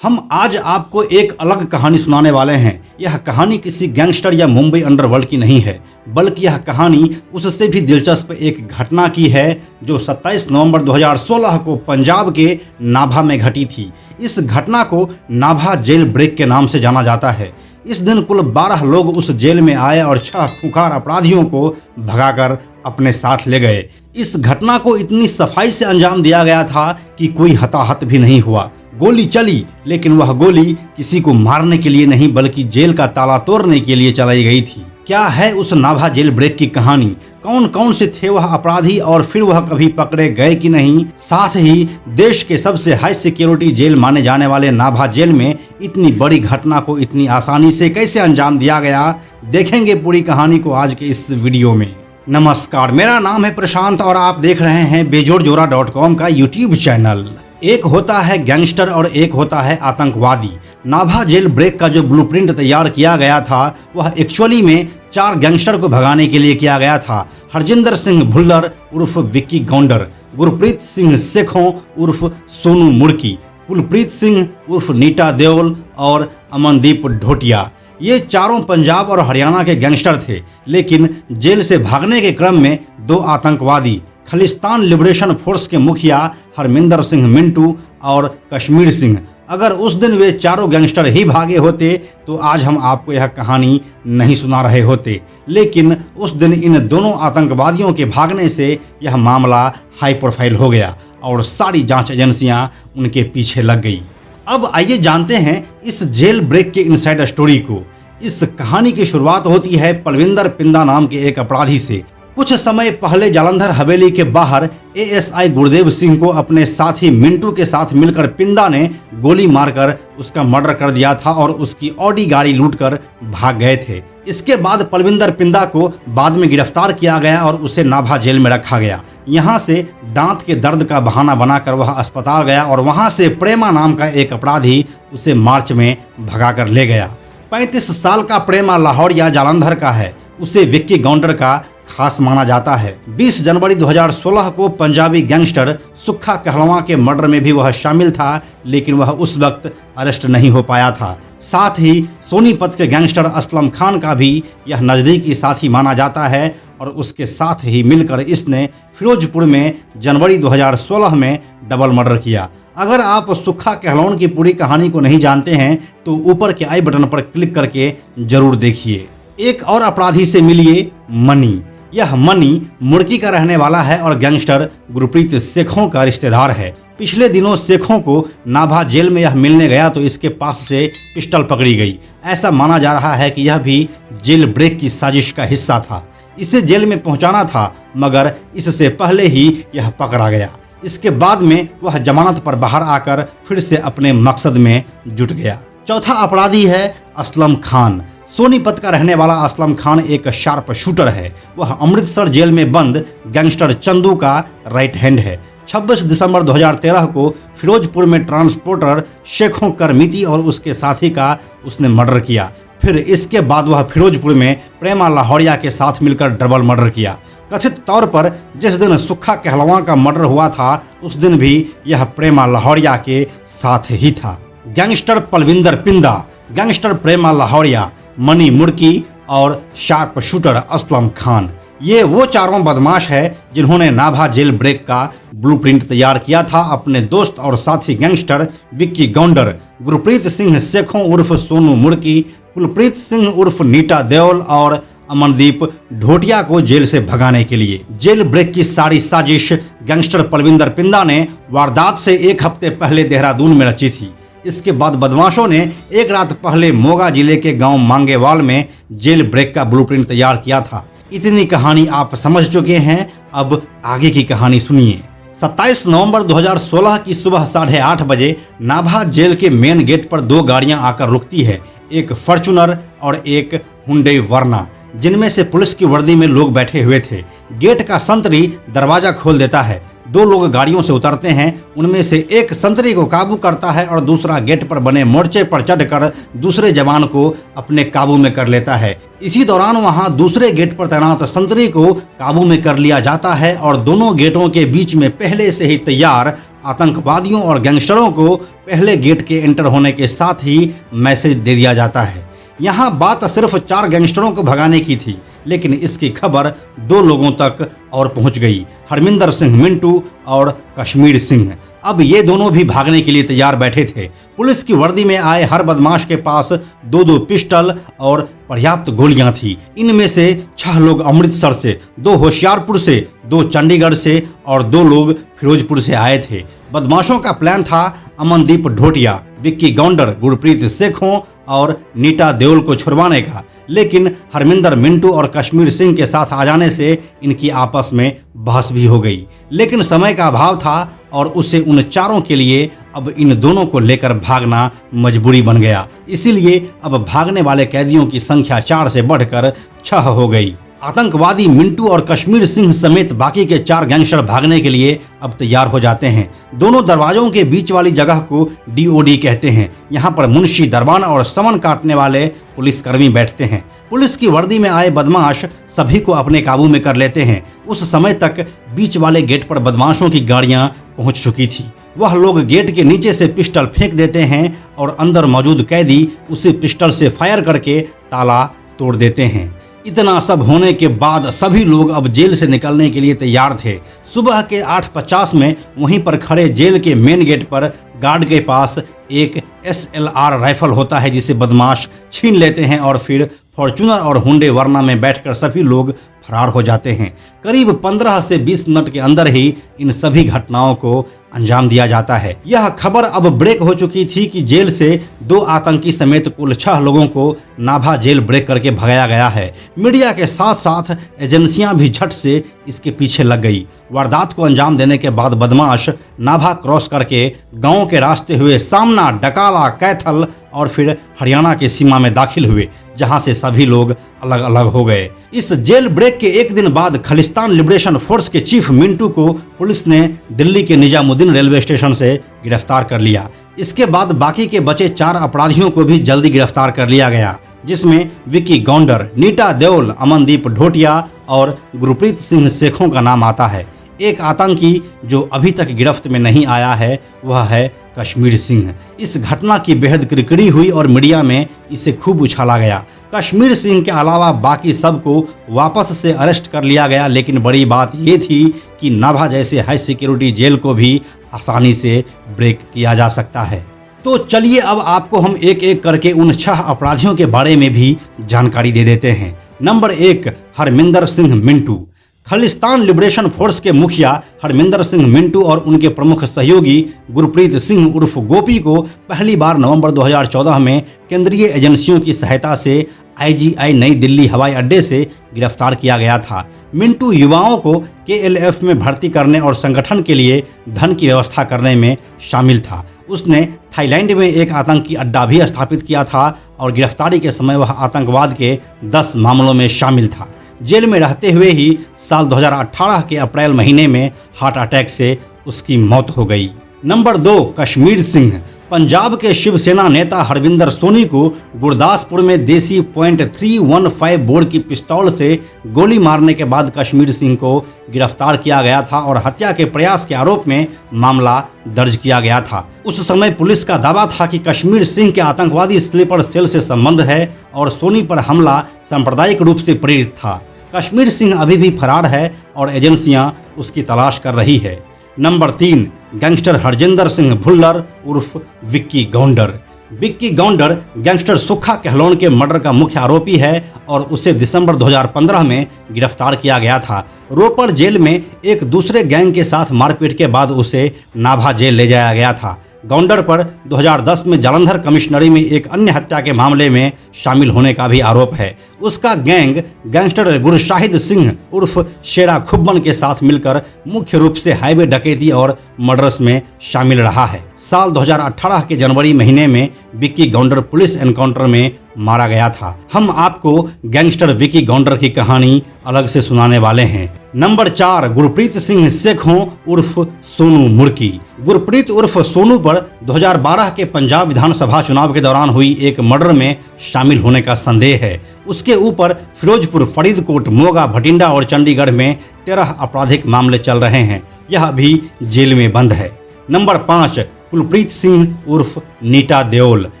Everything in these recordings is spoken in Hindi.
हम आज आपको एक अलग कहानी सुनाने वाले हैं। यह कहानी किसी गैंगस्टर या मुंबई अंडरवर्ल्ड की नहीं है, बल्कि यह कहानी उससे भी दिलचस्प एक घटना की है जो 27 नवंबर 2016 को पंजाब के नाभा में घटी थी। इस घटना को नाभा जेल ब्रेक के नाम से जाना जाता है। इस दिन कुल 12 लोग उस जेल में आए और 6 खूंखार अपराधियों को भगाकर अपने साथ ले गए। इस घटना को इतनी सफाई से अंजाम दिया गया था कि कोई हताहत भी नहीं हुआ। गोली चली, लेकिन वह गोली किसी को मारने के लिए नहीं बल्कि जेल का ताला तोड़ने के लिए चलाई गई थी। क्या है उस नाभा जेल ब्रेक की कहानी? कौन कौन से थे वह अपराधी और फिर वह कभी पकड़े गए कि नहीं? साथ ही देश के सबसे हाई सिक्योरिटी जेल माने जाने वाले नाभा जेल में इतनी बड़ी घटना को इतनी आसानी से कैसे अंजाम दिया गया, देखेंगे पूरी कहानी को आज के इस वीडियो में। नमस्कार, मेरा नाम है प्रशांत और आप देख रहे हैं बेजोड़जोरा.com का यूट्यूब चैनल। एक होता है गैंगस्टर और एक होता है आतंकवादी। नाभा जेल ब्रेक का जो ब्लूप्रिंट तैयार किया गया था वह एक्चुअली में 4 गैंगस्टर को भगाने के लिए किया गया था। हरजिंदर सिंह भुल्लर उर्फ विक्की गौंडर, गुरप्रीत सिंह सेखों उर्फ सोनू मुड़की, कुलप्रीत सिंह उर्फ नीटा देओल और अमनदीप ढोटिया। ये चारों पंजाब और हरियाणा के गैंगस्टर थे, लेकिन जेल से भागने के क्रम में 2 आतंकवादी खालिस्तान लिबरेशन फोर्स के मुखिया हरमिंदर सिंह मिंटू और कश्मीर सिंह, अगर उस दिन वे चारों गैंगस्टर ही भागे होते तो आज हम आपको यह कहानी नहीं सुना रहे होते। लेकिन उस दिन इन दोनों आतंकवादियों के भागने से यह मामला हाई प्रोफाइल हो गया और सारी जांच एजेंसियां उनके पीछे लग गई। अब आइए जानते हैं इस जेल ब्रेक के इनसाइड स्टोरी को। इस कहानी की शुरुआत होती है पलविंदर पिंदा नाम के एक अपराधी से। कुछ समय पहले जालंधर हवेली के बाहर एएसआई गुरदेव सिंह को अपने साथी मिंटू के साथ मिलकर पिंदा ने गोली मारकर उसका मर्डर कर दिया था और उसकी ऑडी गाड़ी लूटकर भाग गए थे। इसके बाद पलविंदर पिंदा को बाद में गिरफ्तार किया गया और उसे नाभा जेल में रखा गया। यहाँ से दांत के दर्द का बहाना बनाकर वह अस्पताल गया और वहाँ से प्रेमा नाम का एक अपराधी उसे मार्च में भगाकर ले गया। 35 साल का प्रेमा लाहौरिया जालंधर का है। उसे विक्की गौंडर का खास माना जाता है। 20 जनवरी 2016 को पंजाबी गैंगस्टर सुक्खा कहलवां के मर्डर में भी वह शामिल था, लेकिन वह उस वक्त अरेस्ट नहीं हो पाया था। साथ ही सोनीपत के गैंगस्टर असलम खान का भी यह नज़दीकी साथी माना जाता है और उसके साथ ही मिलकर इसने फिरोजपुर में जनवरी 2016 में डबल मर्डर किया। अगर आप सुक्खा कहलवां की पूरी कहानी को नहीं जानते हैं तो ऊपर के आई बटन पर क्लिक करके जरूर देखिए। एक और अपराधी से मिलिए, मनी। यह मनी मुड़की का रहने वाला है और गैंगस्टर गुरप्रीत सेखों का रिश्तेदार है। पिछले दिनों सेखों को नाभा जेल में यह मिलने गया तो इसके पास से पिस्टल पकड़ी गई। ऐसा माना जा रहा है कि यह भी जेल ब्रेक की साजिश का हिस्सा था। इसे जेल में पहुंचाना था, मगर इससे पहले ही यह पकड़ा गया। इसके बाद में वह जमानत पर बाहर आकर फिर से अपने मकसद में जुट गया। चौथा अपराधी है असलम खान। सोनीपत का रहने वाला असलम खान एक शार्प शूटर है। वह अमृतसर जेल में बंद गैंगस्टर चंदू का राइट हैंड है। 26 दिसंबर 2013 को फिरोजपुर में ट्रांसपोर्टर शेखों करमिती और उसके साथी का उसने मर्डर किया। फिर इसके बाद वह फिरोजपुर में प्रेमा लाहौरिया के साथ मिलकर डबल मर्डर किया। कथित तौर पर जिस दिन सुक्खा कहलवां का मर्डर हुआ था उस दिन भी यह प्रेमा लाहौरिया के साथ ही था। गैंगस्टर पलविंदर पिंदा, गैंगस्टर प्रेमा लाहौरिया, मनी मुड़की और शार्प शूटर असलम खान, ये वो चारों बदमाश है जिन्होंने नाभा जेल ब्रेक का ब्लूप्रिंट तैयार किया था अपने दोस्त और साथी गैंगस्टर विक्की गौंडर, गुरप्रीत सिंह सेखों उर्फ सोनू मुड़की, कुलप्रीत सिंह उर्फ नीटा देओल और अमनदीप ढोटिया को जेल से भगाने के लिए। जेल ब्रेक की सारी साजिश गैंगस्टर पलविंदर पिंदा ने वारदात से 1 हफ्ते पहले देहरादून में रची थी। इसके बाद बदमाशों ने एक रात पहले मोगा जिले के गांव मांगेवाल में जेल ब्रेक का ब्लूप्रिंट तैयार किया था। इतनी कहानी आप समझ चुके हैं, अब आगे की कहानी सुनिए। 27 नवंबर 2016 की सुबह 8:30 बजे नाभा जेल के मेन गेट पर 2 गाड़ियां आकर रुकती है, एक फॉर्च्यूनर और एक हुंडई वर्ना, जिनमें से पुलिस की वर्दी में लोग बैठे हुए थे। गेट का संतरी दरवाजा खोल देता है। 2 लोग गाड़ियों से उतरते हैं। उनमें से एक संतरी को काबू करता है और दूसरा गेट पर बने मोर्चे पर चढ़कर दूसरे जवान को अपने काबू में कर लेता है। इसी दौरान वहां दूसरे गेट पर तैनात संतरी को काबू में कर लिया जाता है और दोनों गेटों के बीच में पहले से ही तैयार आतंकवादियों और गैंगस्टरों को पहले गेट के एंटर होने के साथ ही मैसेज दे दिया जाता है। यहाँ बात सिर्फ 4 गैंगस्टरों को भगाने की थी, लेकिन इसकी खबर 2 लोगों तक और पहुंच गई, हरमिंदर सिंह मिंटू और कश्मीर सिंह। अब ये दोनों भी भागने के लिए तैयार बैठे थे। पुलिस की वर्दी में आए हर बदमाश के पास 2-2 पिस्टल और पर्याप्त गोलियां थी। इनमें से 6 लोग अमृतसर से, 2 होशियारपुर से, 2 चंडीगढ़ से और 2 लोग फिरोजपुर से आए थे। बदमाशों का प्लान था अमनदीप ढोटिया, विक्की गौंडर, गुरप्रीत सेखों और नीटा देओल को छुड़वाने का, लेकिन हरमिंदर मिंटू और कश्मीर सिंह के साथ आ जाने से इनकी आपस में बहस भी हो गई। लेकिन समय का अभाव था और उसे उन चारों के लिए अब इन दोनों को लेकर भागना मजबूरी बन गया। इसीलिए अब भागने वाले कैदियों की संख्या 4 से बढ़कर 6 हो गई। आतंकवादी मिंटू और कश्मीर सिंह समेत बाकी के 4 गैंगस्टर भागने के लिए अब तैयार हो जाते हैं। दोनों दरवाजों के बीच वाली जगह को DOD कहते हैं। यहाँ पर मुंशी, दरबान और समन काटने वाले पुलिसकर्मी बैठते हैं। पुलिस की वर्दी में आए बदमाश सभी को अपने काबू में कर लेते हैं। उस समय तक बीच वाले गेट पर बदमाशों की गाड़ियां पहुंच चुकी थी। वह लोग गेट के नीचे से पिस्टल फेंक देते हैं और अंदर मौजूद कैदी उसी पिस्टल से फायर करके ताला तोड़ देते हैं। इतना सब होने के बाद सभी लोग अब जेल से निकलने के लिए तैयार थे। सुबह के 8:50 में वहीं पर खड़े जेल के मेन गेट पर गार्ड के पास एक SLR राइफल होता है, जिसे बदमाश छीन लेते हैं और फिर फॉर्च्यूनर और हुंडे वर्ना में बैठकर सभी लोग फरार हो जाते हैं। करीब 15 से 20 मिनट के अंदर ही इन सभी घटनाओं को अंजाम दिया जाता है। यह खबर अब ब्रेक हो चुकी थी कि जेल से 2 आतंकी समेत कुल 6 लोगों को नाभा जेल ब्रेक करके भगाया गया है। मीडिया के साथ साथ एजेंसियां भी झट से इसके पीछे लग गई। वारदात को अंजाम देने के बाद बदमाश नाभा क्रॉस करके गांव के रास्ते हुए सामना, डकाला, कैथल और फिर हरियाणा की सीमा में दाखिल हुए, जहां से सभी लोग अलग अलग हो गए। इस जेल ब्रेक के एक दिन बाद खालिस्तान लिबरेशन फोर्स के चीफ मिंटू को पुलिस ने दिल्ली के निजामुद्दीन रेलवे स्टेशन से गिरफ्तार कर लिया। इसके बाद बाकी के बचे 4 अपराधियों को भी जल्दी गिरफ्तार कर लिया गया, जिसमें विक्की गौंडर, नीटा देओल, अमनदीप ढोटिया और गुरप्रीत सिंह सेखों का नाम आता है। एक आतंकी जो अभी तक गिरफ्त में नहीं आया है वह है कश्मीर सिंह। इस घटना की बेहद किरकिरी हुई और मीडिया में इसे खूब उछाला गया। कश्मीर सिंह के अलावा बाकी सबको वापस से अरेस्ट कर लिया गया, लेकिन बड़ी बात ये थी कि नाभा जैसे हाई सिक्योरिटी जेल को भी आसानी से ब्रेक किया जा सकता है। तो चलिए अब आपको हम एक एक करके उन 6 अपराधियों के बारे में भी जानकारी दे देते हैं। Number 1, Harminder Singh Mintu. Khalistan liberation force के मुखिया हरमिंदर सिंह मिंटू और उनके प्रमुख सहयोगी गुरप्रीत सिंह उर्फ गोपी को पहली बार नवंबर 2014 में केंद्रीय एजेंसियों की सहायता से IGI नई दिल्ली हवाई अड्डे से गिरफ्तार किया गया था। मिंटू युवाओं को KLF में भर्ती करने और संगठन के लिए धन की व्यवस्था करने में शामिल था। उसने थाईलैंड में एक आतंकी अड्डा भी स्थापित किया था और गिरफ्तारी के समय वह आतंकवाद के 10 मामलों में शामिल था। जेल में रहते हुए ही साल 2018 के अप्रैल महीने में हार्ट अटैक से उसकी मौत हो गई। नंबर 2, कश्मीर सिंह। पंजाब के शिवसेना नेता हरविंदर सोनी को गुरदासपुर में देसी .315 बोर की पिस्तौल से गोली मारने के बाद कश्मीर सिंह को गिरफ्तार किया गया था और हत्या के प्रयास के आरोप में मामला दर्ज किया गया था। उस समय पुलिस का दावा था कि कश्मीर सिंह के आतंकवादी स्लीपर सेल से संबंध है और सोनी पर हमला सांप्रदायिक रूप से प्रेरित था। कश्मीर सिंह अभी भी फरार है और एजेंसियां उसकी तलाश कर रही है। नंबर 3, गैंगस्टर हरजिंदर सिंह भुल्लर उर्फ विक्की गौंडर। विक्की गौंडर गैंगस्टर सुक्खा कहलोन के मर्डर का मुख्य आरोपी है और उसे दिसंबर 2015 में गिरफ्तार किया गया था। रोपर जेल में एक दूसरे गैंग के साथ मारपीट के बाद उसे नाभा जेल ले जाया गया था। गौंडर पर 2010 में जालंधर कमिश्नरी में एक अन्य हत्या के मामले में शामिल होने का भी आरोप है। उसका गैंग गैंगस्टर गुरशाहिद सिंह उर्फ शेरा खुब्बन के साथ मिलकर मुख्य रूप से हाईवे डकैती और मर्डर्स में शामिल रहा है। साल 2018 के जनवरी महीने में विक्की गौंडर पुलिस एनकाउंटर में मारा गया था। हम आपको गैंगस्टर विक्की गौंडर की कहानी अलग से सुनाने वाले हैं। नंबर 4, गुरप्रीत सिंह सेखों उर्फ सोनू मुर्की। गुरप्रीत उर्फ सोनू पर 2012 के पंजाब विधानसभा चुनाव के दौरान हुई एक मर्डर में शामिल होने का संदेह है। उसके ऊपर फिरोजपुर, फरीदकोट, मोगा, भटिंडा और चंडीगढ़ में 13 आपराधिक मामले चल रहे हैं। यह अभी जेल में बंद है। नंबर 5, कुलप्रीत सिंह उर्फ नीटा देओल।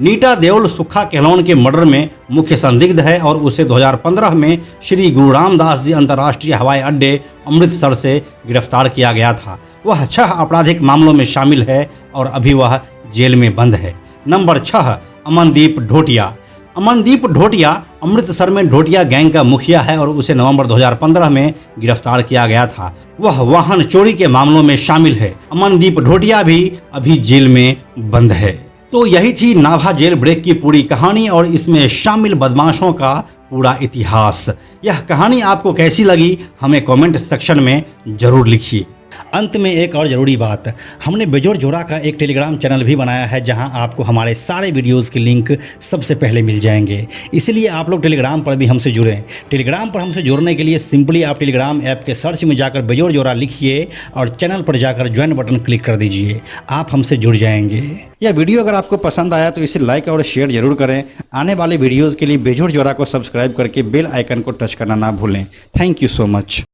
नीटा देओल सुक्खा कहलोन के मर्डर में मुख्य संदिग्ध है और उसे 2015 में श्री गुरु रामदास जी अंतर्राष्ट्रीय हवाई अड्डे अमृतसर से गिरफ्तार किया गया था। वह 6 आपराधिक मामलों में शामिल है और अभी वह जेल में बंद है। नंबर 6, अमनदीप ढोटिया। अमनदीप ढोटिया अमृतसर में ढोटिया गैंग का मुखिया है और उसे नवंबर 2015 में गिरफ्तार किया गया था। वह वाहन चोरी के मामलों में शामिल है। अमनदीप ढोटिया भी अभी जेल में बंद है। तो यही थी नाभा जेल ब्रेक की पूरी कहानी और इसमें शामिल बदमाशों का पूरा इतिहास। यह कहानी आपको कैसी लगी हमें कमेंट सेक्शन में जरूर लिखिए। अंत में एक और ज़रूरी बात, हमने बेजोड़ जोड़ा का एक टेलीग्राम चैनल भी बनाया है जहां आपको हमारे सारे वीडियोस के लिंक सबसे पहले मिल जाएंगे। इसलिए आप लोग टेलीग्राम पर भी हमसे जुड़ें। टेलीग्राम पर हमसे जुड़ने के लिए सिंपली आप टेलीग्राम ऐप के सर्च में जाकर बेजोड़ जोड़ा लिखिए और चैनल पर जाकर ज्वाइन बटन क्लिक कर दीजिए। आप हमसे जुड़ जाएंगे। यह वीडियो अगर आपको पसंद आया तो इसे लाइक और शेयर जरूर करें। आने वाले वीडियोज़ के लिए बेजोड़ जोड़ा को सब्सक्राइब करके बेल आइकन को टच करना ना भूलें। Thank you so much.